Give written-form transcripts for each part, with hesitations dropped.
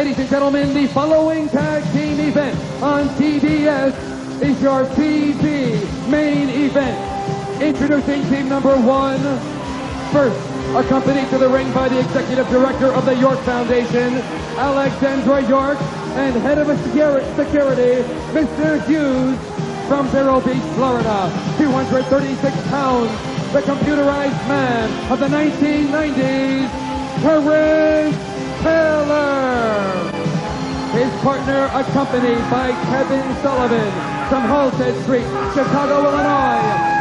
Ladies and gentlemen, the following tag team event on TBS is your TV main event. Introducing team number 1. First, accompanied to the ring by the Executive Director of the York Foundation, Alexandra York, and Head of Security, Mr. Hughes, from Vero Beach, Florida. 236 pounds, the computerized man of the 1990s, Terrence Taylor. His partner accompanied by Kevin Sullivan from Halsted Street, Chicago, Illinois.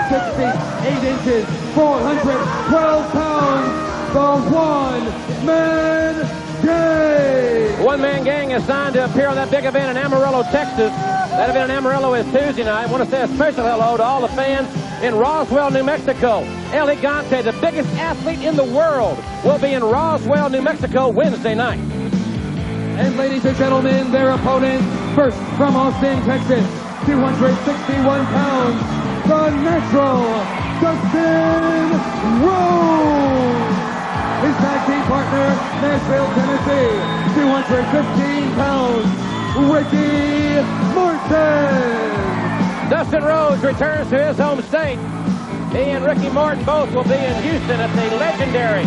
6 feet, 8 inches, 412 pounds, the one-man gang. The one-man gang is signed to appear on that big event in Amarillo, Texas. That event in Amarillo is Tuesday night. I want to say a special hello to all the fans in Roswell, New Mexico. El Gigante, the biggest athlete in the world, will be in Roswell, New Mexico, Wednesday night. And ladies and gentlemen, their opponents, first from Austin, Texas, 261 pounds, the natural, Dustin Rhodes. His tag team partner, Nashville, Tennessee, 215 pounds, Ricky Morton. Dustin Rhodes returns to his home state. He and Ricky Morton both will be in Houston at the legendary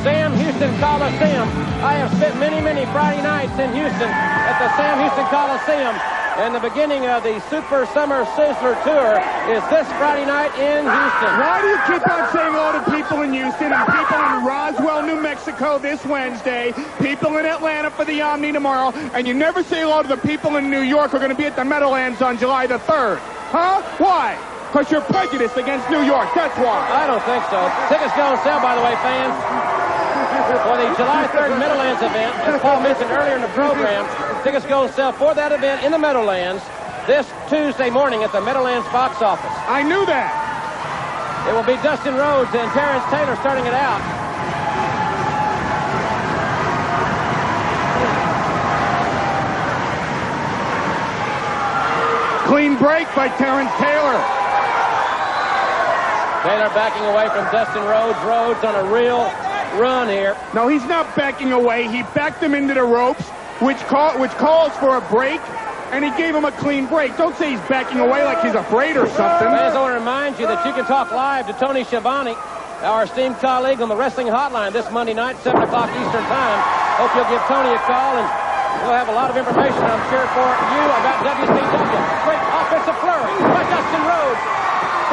Sam Houston Coliseum. I have spent many, many Friday nights in Houston at the Sam Houston Coliseum. And the beginning of the Super Summer Sizzler Tour is this Friday night in Houston. Why do you keep on saying hello to people in Houston and people in Roswell, New Mexico this Wednesday, people in Atlanta for the Omni tomorrow, and you never say hello to the people in New York who are going to be at the Meadowlands on July the 3rd? Huh? Why? Because you're prejudiced against New York, that's why. I don't think so. Tickets go on sale, by the way, fans, for the July 3rd Meadowlands event, as Paul mentioned earlier in the program. Tickets go on sale for that event in the Meadowlands this Tuesday morning at the Meadowlands box office. I knew that. It will be Dustin Rhodes and Terrence Taylor starting it out. Clean break by Terrence Taylor. Taylor backing away from Dustin Rhodes. Rhodes on a real run here. No, he's not backing away. He backed him into the ropes, which calls for a break, and he gave him a clean break. Don't say he's backing away like he's afraid or something. Fans, I want to remind you that you can talk live to Tony Schiavone, our esteemed colleague on the Wrestling Hotline this Monday night, 7 o'clock Eastern Time. Hope you'll give Tony a call, and we'll have a lot of information, I'm sure, for you about WCW. Great offensive flurry by Dustin Rhodes.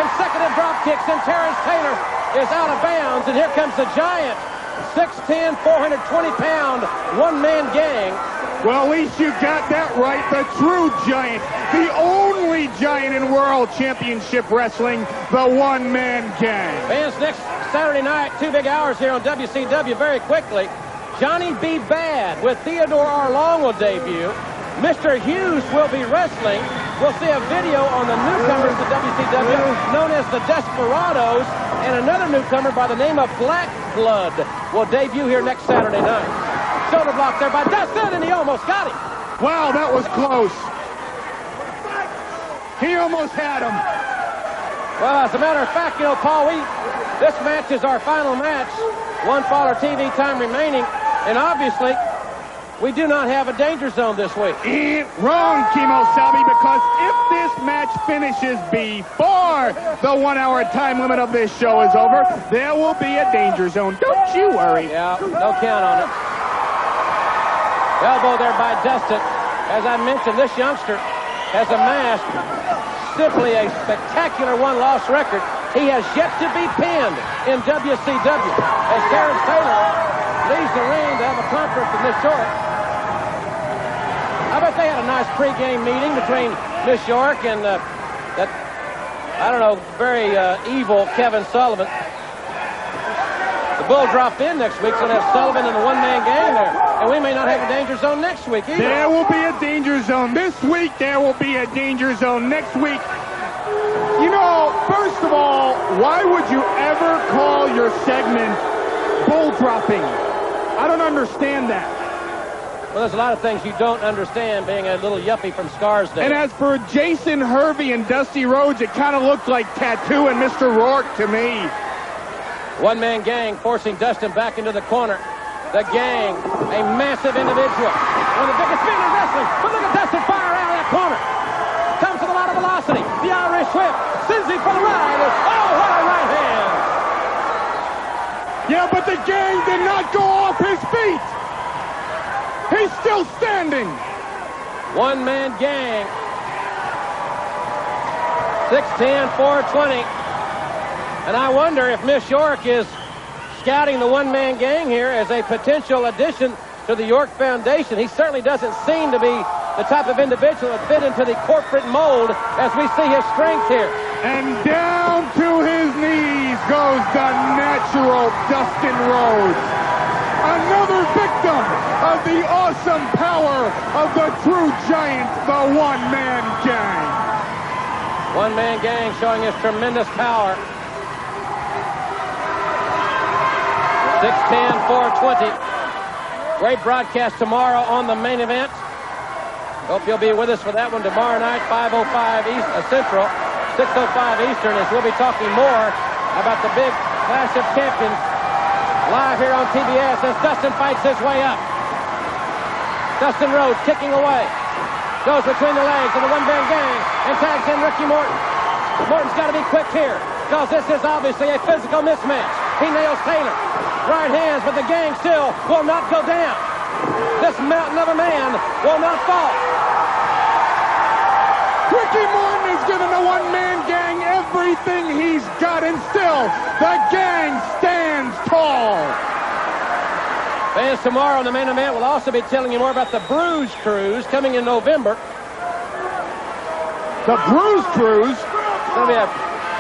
Consecutive drop kicks, and Terrence Taylor is out of bounds, and here comes the giant 6'10", 420-pound one-man gang. Well, at least you got that right. The true giant, the only giant in World Championship Wrestling, the one-man gang. Fans, next Saturday night, 2 big hours here on WCW very quickly. Johnny B. Bad with Theodore R. Long will debut. Mr. Hughes will be wrestling. We'll see a video on the newcomers to WCW known as the Desperados, and another newcomer by the name of Black Blood will debut here next Saturday night. Shoulder block there by Dustin, and he almost got him. Wow, that was close. He almost had him. Well, as a matter of fact, you know, Paul, this match is our final match. One faller TV time remaining, and obviously, we do not have a danger zone this week. Wrong, Kimo Sabi, because if this match finishes before the 1 hour time limit of this show is over, there will be a danger zone. Don't you worry. Yeah, no count on it. Elbow there by Dustin. As I mentioned, this youngster has amassed simply a spectacular one-loss record. He has yet to be pinned in WCW. As Terrence Taylor leaves the ring to have a conference with Miss York. I bet they had a nice pre-game meeting between Miss York and that, I don't know, very evil Kevin Sullivan. The Bull dropped in next week, so they'll have Sullivan and the one-man gang there. And we may not have a danger zone next week either. There will be a danger zone this week. There will be a danger zone next week. You know, first of all, why would you ever call your segment bull dropping? I don't understand that. Well, there's a lot of things you don't understand being a little yuppie from Scarsdale. And as for Jason Hervey and Dusty Rhodes, it kind of looked like Tattoo and Mr. Rourke to me. One-man gang forcing Dustin back into the corner. The Gang, a massive individual. One of the biggest men in wrestling. But look at Dustin fire out of that corner. Comes with a lot of velocity. The Irish whip. Sends him for the ride. Oh, what a right hand. Yeah, but the Gang did not go off his feet. He's still standing. One-man Gang. 6'10", 420. And I wonder if Miss York is scouting the one-man Gang here as a potential addition to the York Foundation. He certainly doesn't seem to be the type of individual that fit into the corporate mold as we see his strength here. And down to his knees goes the natural Dustin Rhodes. Another victim of the awesome power of the true giant, the one-man Gang. One-man Gang showing his tremendous power. 6'10", 420. Great broadcast tomorrow on the main event. Hope you'll be with us for that one tomorrow night, 5:05 Central, 6:05 Eastern, as we'll be talking more about the big Clash of Champions live here on TBS as Dustin fights his way up. Dustin Rhodes kicking away. Goes between the legs of the one-man Gang and tags in Ricky Morton. Morton's got to be quick here because this is obviously a physical mismatch. He nails Taylor. Right hands, but the Gang still will not go down. This mountain of a man will not fall. Ricky Morton is giving the one-man Gang everything he's got, and still the Gang stands tall. Fans, tomorrow on the main event, we'll also be telling you more about the Bruise Cruise coming in November. The Bruise Cruise? It's going to be a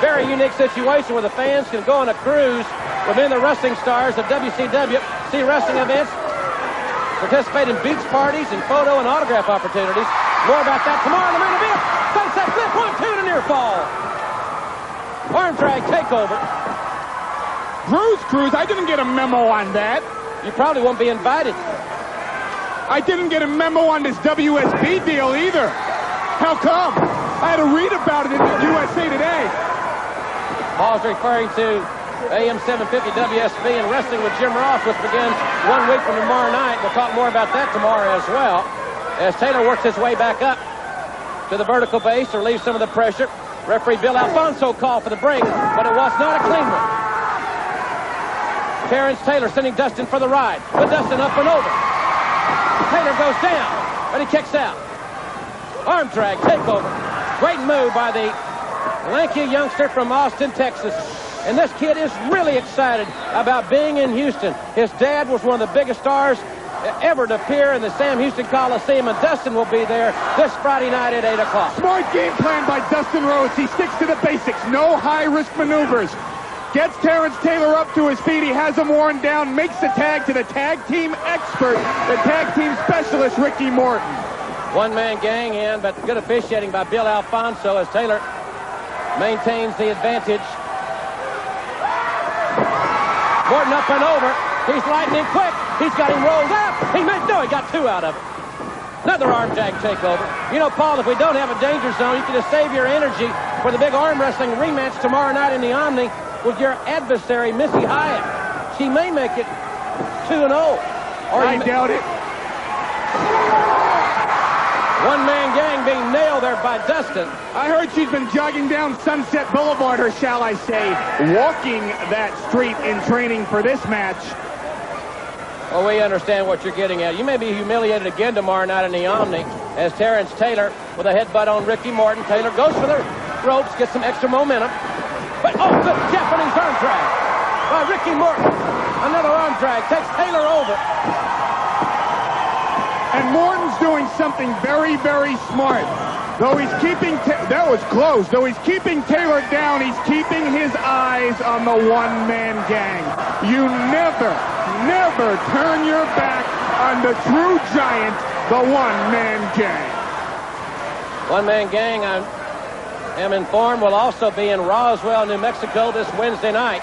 very unique situation where the fans can go on a cruise within the wrestling stars of WCW, see wrestling events, participate in beach parties and photo and autograph opportunities. More about that tomorrow in the main event. Sunset flip, 1-2 to near fall. Arm drag takeover. Bruise Cruise? I didn't get a memo on that. You probably won't be invited. I didn't get a memo on this WSB deal either. How come? I had to read about it in the USA Today. Paul's referring to AM 750 WSB and Wrestling with Jim Ross, which begins 1 week from tomorrow night. We'll talk more about that tomorrow as well, as Taylor works his way back up to the vertical base to relieve some of the pressure. Referee Bill Alfonso called for the break, but it was not a clean one. Terrence Taylor sending Dustin for the ride, but Dustin up and over. Taylor goes down, but he kicks out. Arm drag takeover. Great move by the lanky youngster from Austin, Texas. And this kid is really excited about being in Houston. His dad was one of the biggest stars ever to appear in the Sam Houston Coliseum, and Dustin will be there this Friday night at 8 o'clock. Smart game plan by Dustin Rhodes. He sticks to the basics. No high-risk maneuvers. Gets Terrence Taylor up to his feet. He has him worn down. Makes the tag to the tag team expert, the tag team specialist, Ricky Morton. One-man Gang in, but good officiating by Bill Alfonso as Taylor maintains the advantage. Morton up and over. He's lightning quick. He's got him rolled up. He got 2 out of it. Another arm drag takeover. You know, Paul, if we don't have a danger zone, you can just save your energy for the big arm wrestling rematch tomorrow night in the Omni with your adversary, Missy Hyatt. She may make it 2-0. I doubt it. One-man Gang being nailed there by Dustin. I heard she's been jogging down Sunset Boulevard, or shall I say, walking that street in training for this match. Well, we understand what you're getting at. You may be humiliated again tomorrow night in the Omni as Terrence Taylor with a headbutt on Ricky Morton. Taylor goes for the ropes, gets some extra momentum. But, oh, good Japanese arm drag by Ricky Morton. Another arm drag takes Taylor over. And Morton's doing something very, very smart. Though he's keeping, that was close. Though he's keeping Taylor down, he's keeping his eyes on the one-man Gang. You never turn your back on the true giant, the one-man Gang. One-man Gang, I am informed, will also be in Roswell, New Mexico this Wednesday night.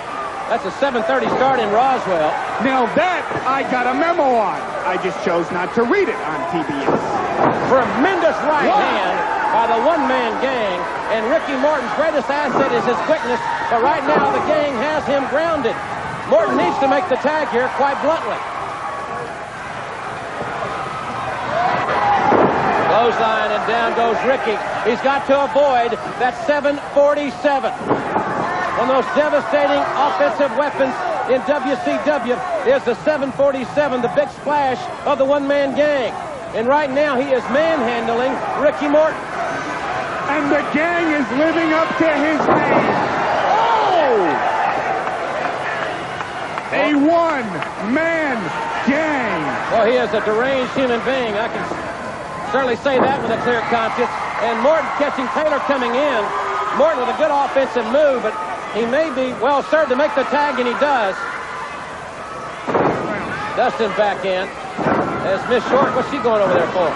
That's a 7:30 start in Roswell. Now that I got a memo on. I just chose not to read it on TBS. Tremendous right hand by the one-man Gang, and Ricky Morton's greatest asset is his quickness, but right now the Gang has him grounded. Morton needs to make the tag here, quite bluntly. clothesline, and down goes Ricky. He's got to avoid that 747. One of those devastating offensive weapons in WCW is the 747, the big splash of the one-man gang. And right now he is manhandling Ricky Morton. And the gang is living up to his name. Oh! A one-man gang. Well, he is a deranged human being. I can certainly say that with a clear conscience. And Morton catching Taylor coming in. Morton with a good offensive move, but he may be well served to make the tag, and he does. Dustin back in. There's Miss Short. What's she going over there for?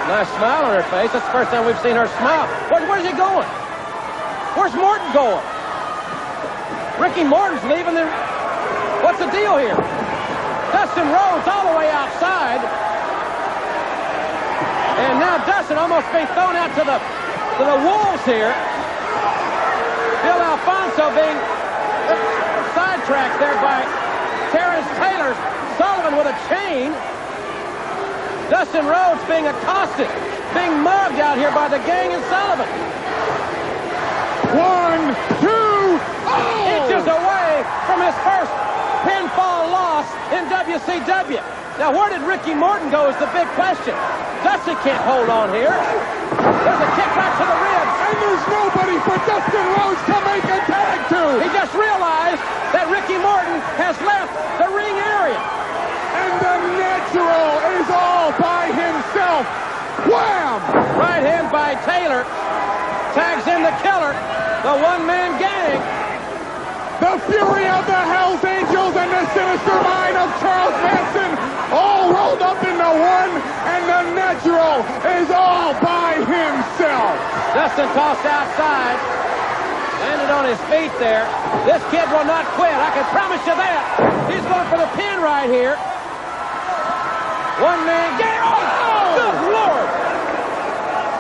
Nice smile on her face. That's the first time we've seen her smile. Where's he going? Where's Morton going? Ricky Morton's leaving them. What's the deal here? Dustin Rhodes all the way outside. And now Dustin almost being thrown out to the wolves here. Bill Alfonso being sidetracked there by Terrence Taylor. Sullivan with a chain. Dustin Rhodes being accosted, being mugged out here by the gang and Sullivan. 1, 2, oh! Inches away from his first pinfall loss in WCW. Now, where did Ricky Morton go is the big question. Dustin can't hold on here. There's a kick right to the ribs. And there's nobody for Dustin Rhodes to make a tag to. He just realized that Ricky Morton has left the ring area. And the natural is all by himself. Wham! Right hand by Taylor. Tags in the killer. The one-man gang. The fury of the Hells Angels and the sinister mind of Charles Manson all rolled up into one, and the natural is all by himself. Dustin tossed outside. Landed on his feet there. This kid will not quit. I can promise you that. He's going for the pin right here. One-man gang. Oh, good Lord.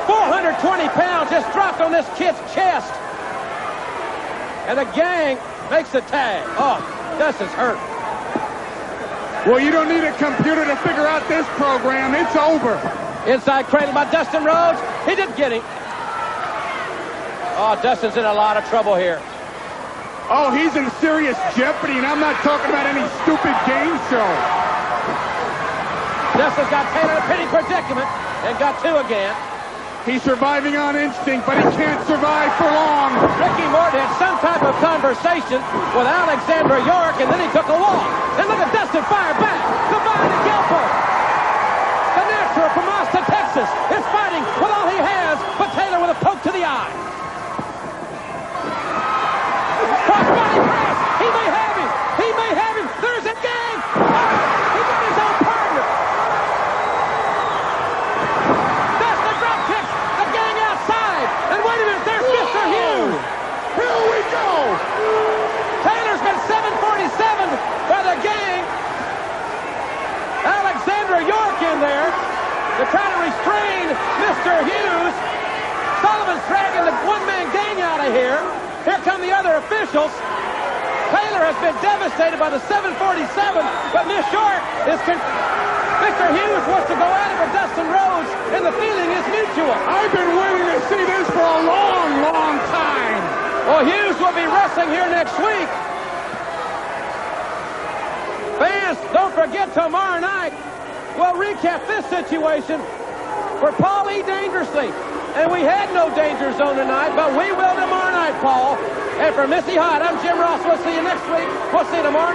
420 pounds just dropped on this kid's chest. And the gang makes the tag. Oh, Dustin's hurt. Well, you don't need a computer to figure out this program. It's over. Inside cradle by Dustin Rhodes. He didn't get him. Oh, Dustin's in a lot of trouble here. Oh, he's in serious jeopardy, and I'm not talking about any stupid game show. Dustin's got Taylor in a pinning predicament and got two again. He's surviving on instinct, but he can't survive for long. Ricky Morton had some type of conversation with Alexandra York, and then he took a walk. And look at Dustin fire back. Goodbye to Gilbert. The natural from Austin, Texas, is fighting with all he has, but Taylor with a poke to the eye. Crossbody press. He may have him. He may have him. There's a gang. Oh, he got his own partner. Dustin drop kicks the gang outside. And wait a minute, there's Mr. Hughes. Here we go. Taylor's been 747 by the gang. Alexandra York in there to try to restrain Mr. Hughes. Sullivan's dragging the one-man gang out of here. Here come the other officials. Taylor has been devastated by the 747, but Miss York is... Mr. Hughes wants to go at it with Dustin Rhodes, and the feeling is mutual. I've been waiting to see this for a long, long time. Well, Hughes will be wrestling here next week. Fans, don't forget tomorrow night, we'll recap this situation for Paul E. Dangerously. And we had no danger zone tonight, but we will tomorrow night, Paul. And for Missy Hott, I'm Jim Ross. We'll see you next week. We'll see you tomorrow night.